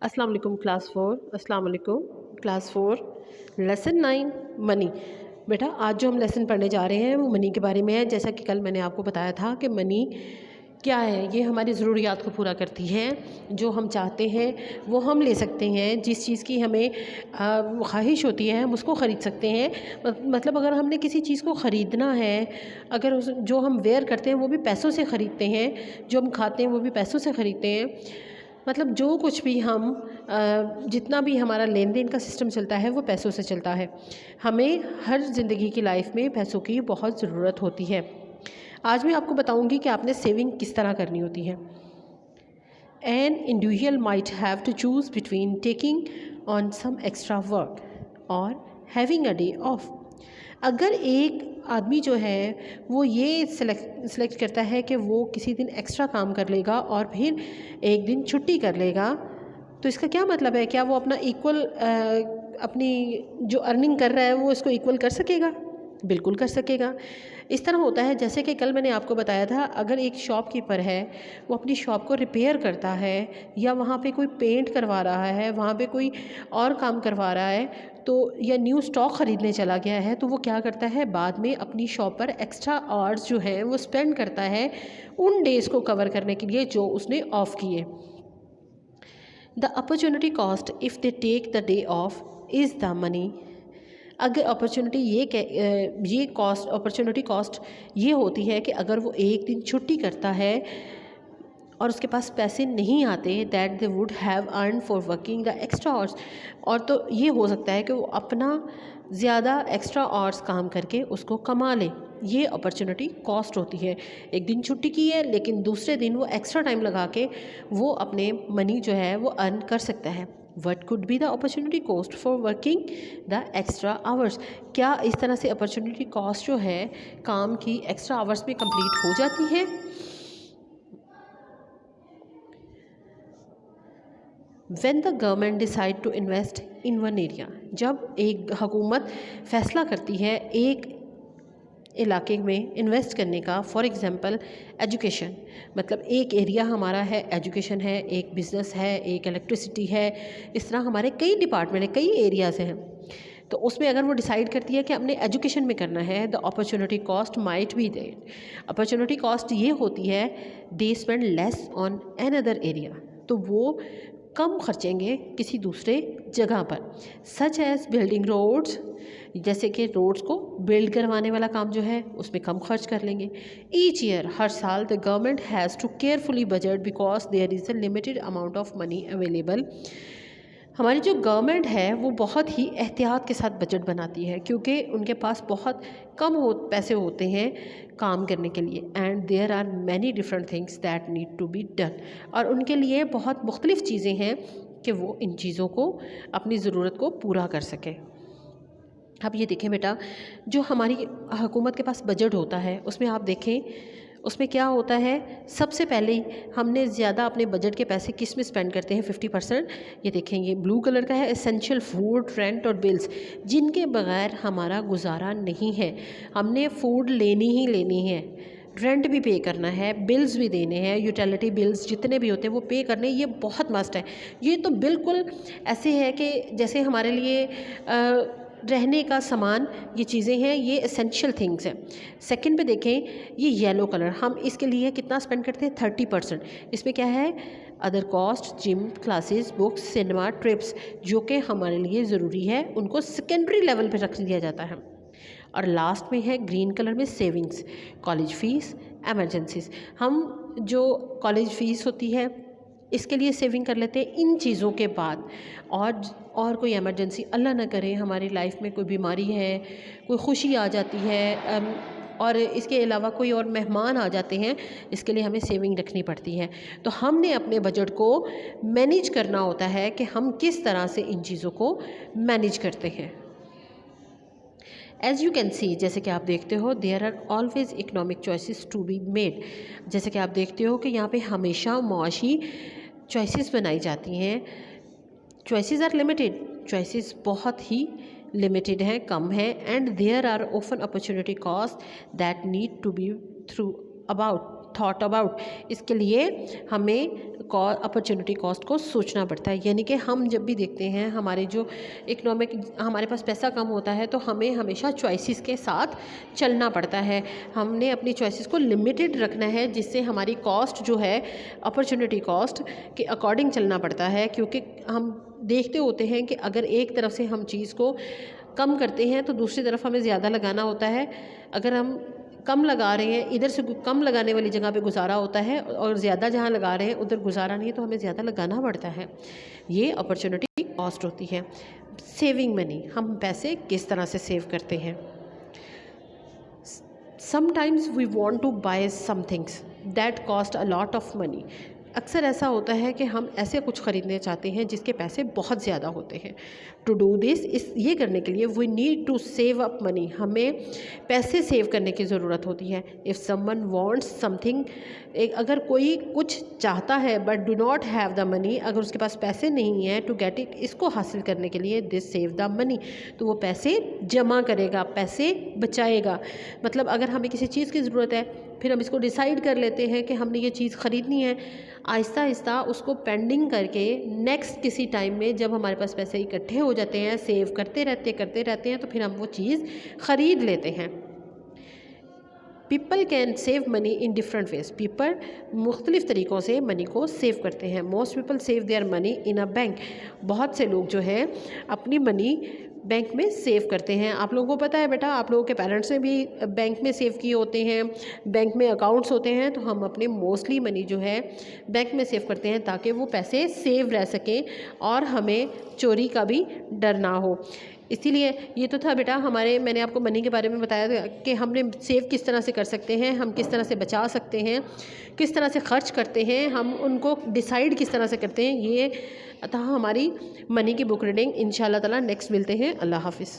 अस्सलाम वालेकुम class 4 lesson 9 money. बेटा आज जो हम लेसन पढ़ने जा रहे हैं वो मनी के बारे में है। जैसा कि कल मैंने आपको बताया था कि मनी क्या है, ये हमारी ज़रूरियात को पूरा करती है। जो हम चाहते हैं वो हम ले सकते हैं, जिस चीज़ की हमें ख्वाहिश होती है हम उसको ख़रीद सकते हैं। मतलब अगर हमने किसी चीज़ को ख़रीदना है, अगर जो हम वेयर करते हैं वो भी पैसों से ख़रीदते हैं, जो हम खाते हैं वो भी पैसों से ख़रीदते हैं। मतलब जो कुछ भी हम जितना भी हमारा लेन देन का सिस्टम चलता है वो पैसों से चलता है। हमें हर ज़िंदगी की लाइफ में पैसों की बहुत ज़रूरत होती है। आज मैं आपको बताऊंगी कि आपने सेविंग किस तरह करनी होती है। An individual might have to choose between taking on some extra work or having a day off. अगर एक आदमी जो है वो ये सेलेक्ट करता है कि वो किसी दिन एक्स्ट्रा काम कर लेगा और फिर एक दिन छुट्टी कर लेगा, तो इसका क्या मतलब है? क्या वो अपना अपनी जो अर्निंग कर रहा है वो इसको इक्वल कर सकेगा? बिल्कुल कर सकेगा। इस तरह होता है जैसे कि कल मैंने आपको बताया था, अगर एक शॉपकीपर है वो अपनी शॉप को रिपेयर करता है या वहाँ पे कोई पेंट करवा रहा है, वहाँ पे कोई और काम करवा रहा है, तो या न्यू स्टॉक ख़रीदने चला गया है, तो वो क्या करता है बाद में अपनी शॉप पर एक्स्ट्रा आवर्स जो हैं वो स्पेंड करता है उन डेज़ को कवर करने के लिए जो उसने ऑफ़ किए। The opportunity cost if they take the day off is the money. अगर ये कॉस्ट अपॉर्चुनिटी कॉस्ट ये होती है कि अगर वो एक दिन छुट्टी करता है और उसके पास पैसे नहीं आते, that they would have earn for working the extra hours. और तो ये हो सकता है कि वो अपना ज़्यादा एक्स्ट्रा आवर्स काम करके उसको कमा ले। ये अपॉर्चुनिटी कॉस्ट होती है। एक दिन छुट्टी की है लेकिन दूसरे दिन वो एक्स्ट्रा टाइम लगा के वो अपने मनी जो है वो अर्न कर सकता है। What could be the opportunity cost for working the extra hours. क्या इस तरह से अपॉर्चुनिटी कॉस्ट जो है काम की एक्स्ट्रा आवर्स में कंप्लीट हो जाती है? When the government decide to invest in one area, जब एक हुकूमत फ़ैसला करती है एक इलाके में इन्वेस्ट करने का, फॉर एग्ज़ाम्पल एजुकेशन, मतलब एक एरिया हमारा है, एजुकेशन है, एक बिज़नेस है, एक इलेक्ट्रिसिटी है, इस तरह हमारे कई डिपार्टमेंट हैं, कई एरियाज़ हैं। तो उसमें अगर वो डिसाइड करती है कि हमने एजुकेशन में करना है, the opportunity cost might be there. Opportunity cost ये होती है they spend less on an other area, तो वो कम खर्चेंगे किसी दूसरे जगह पर। सच एज़ बिल्डिंग रोड्स, जैसे कि रोड्स को बिल्ड करवाने वाला काम जो है उसमें कम खर्च कर लेंगे। ईच ईयर, हर साल, the government has to carefully budget because there is a limited amount of money available. हमारी जो गवर्नमेंट है वो बहुत ही एहतियात के साथ बजट बनाती है क्योंकि उनके पास बहुत कम पैसे होते हैं काम करने के लिए। And there are many different things that need to be done, और उनके लिए बहुत मुख्तलिफ़ चीज़ें हैं कि वो इन चीज़ों को, अपनी ज़रूरत को पूरा कर सकें। अब ये देखें बेटा, जो हमारी हुकूमत के पास बजट होता है उसमें आप देखें उसमें क्या होता है, सबसे पहले हमने ज़्यादा अपने बजट के पैसे किस में स्पेंड करते हैं? 50%। ये देखें, ये ब्लू कलर का है, एसेंशियल फूड, रेंट और बिल्स, जिनके बगैर हमारा गुजारा नहीं है। हमने फूड लेनी ही लेनी है, रेंट भी पे करना है, बिल्स भी देने हैं, यूटिलिटी बिल्स जितने भी होते हैं वो पे करने, ये बहुत मस्ट है। ये तो बिल्कुल ऐसे है कि जैसे हमारे लिए रहने का सामान, ये चीज़ें हैं, ये एसेंशियल थिंग्स हैं। सेकंड पे देखें, ये येलो कलर, हम इसके लिए कितना स्पेंड करते हैं? 30%। इसमें क्या है? Other cost, gym classes, books, cinema, trips, जो कि हमारे लिए ज़रूरी है, उनको सेकेंडरी लेवल पे रख दिया जाता है। और लास्ट में है ग्रीन कलर में सेविंग्स, कॉलेज फ़ीस, एमरजेंसीज। हम जो कॉलेज फ़ीस होती है इसके लिए सेविंग कर लेते हैं इन चीज़ों के बाद। और कोई इमरजेंसी, अल्लाह ना करे हमारी लाइफ में कोई बीमारी है, कोई खुशी आ जाती है, और इसके अलावा कोई और मेहमान आ जाते हैं, इसके लिए हमें सेविंग रखनी पड़ती है। तो हमने अपने बजट को मैनेज करना होता है कि हम किस तरह से इन चीज़ों को मैनेज करते हैं। एज़ यू कैन सी, जैसे कि आप देखते हो, there are always economic choices to be made. जैसे कि आप देखते हो कि यहाँ पे हमेशा मुआशी चॉइसेस बनाई जाती हैं। चॉइसेस आर लिमिटेड, चॉइसेस बहुत ही लिमिटेड हैं, कम हैं। And there are often opportunity cost that need to be through about thought about. इसके लिए हमें अपॉर्चुनिटी कॉस्ट को सोचना पड़ता है। यानी कि हम जब भी देखते हैं हमारे जो इकोनॉमिक, हमारे पास पैसा कम होता है तो हमें हमेशा चॉइसेस के साथ चलना पड़ता है। हमने अपनी चॉइसेस को लिमिटेड रखना है, जिससे हमारी कॉस्ट जो है अपॉर्चुनिटी कॉस्ट के अकॉर्डिंग चलना पड़ता है। क्योंकि हम देखते होते हैं कि अगर एक तरफ से हम चीज़ को कम करते हैं तो दूसरी तरफ हमें ज़्यादा लगाना होता है। अगर हम कम लगा रहे हैं, इधर से कम लगाने वाली जगह पे गुजारा होता है और ज़्यादा जहाँ लगा रहे हैं उधर गुजारा नहीं है, तो हमें ज़्यादा लगाना पड़ता है। ये अपॉर्चुनिटी कॉस्ट होती है। सेविंग मनी, हम पैसे किस तरह से सेव करते हैं। Sometimes we want to buy somethings that cost a lot of money. अक्सर ऐसा होता है कि हम ऐसे कुछ ख़रीदने चाहते हैं जिसके पैसे बहुत ज़्यादा होते हैं। टू डू दिस, ये करने के लिए we need to save up money, हमें पैसे सेव करने की ज़रूरत होती है। इफ़ समवन वांट्स समथिंग, अगर कोई कुछ चाहता है but do not have the money, अगर उसके पास पैसे नहीं है टू गेट इट, इसको हासिल करने के लिए दिस सेव द मनी, तो वो पैसे जमा करेगा, पैसे बचाएगा। मतलब अगर हमें किसी चीज़ की ज़रूरत है, फिर हम इसको डिसाइड कर लेते हैं कि हमने ये चीज़ ख़रीदनी है, आहिस्ता आहिस्ता उसको पेंडिंग करके नेक्स्ट किसी टाइम में जब हमारे पास पैसे इकट्ठे हो जाते हैं, सेव करते रहते हैं, तो फिर हम वो चीज़ ख़रीद लेते हैं। People can save money in different ways, people मुख्तलिफ़ तरीक़ों से मनी को सेव करते हैं। Most people save their money in a bank, बहुत से लोग जो है अपनी मनी बैंक में सेव करते हैं। आप लोगों को पता है बेटा, आप लोगों के पेरेंट्स ने भी बैंक में सेव किए होते हैं, बैंक में अकाउंट्स होते हैं, तो हम अपने मोस्टली मनी जो है बैंक में सेव करते हैं ताकि वो पैसे सेव रह सकें और हमें चोरी का भी डर ना हो। इसीलिए ये तो था बेटा हमारे, मैंने आपको मनी के बारे में बताया था कि हमने सेव किस तरह से कर सकते हैं, हम किस तरह से बचा सकते हैं, किस तरह से खर्च करते हैं, हम उनको डिसाइड किस तरह से करते हैं। ये था हमारी मनी की बुक रीडिंग। इंशाल्लाह ताला नेक्स्ट मिलते हैं। अल्लाह हाफ़िज़।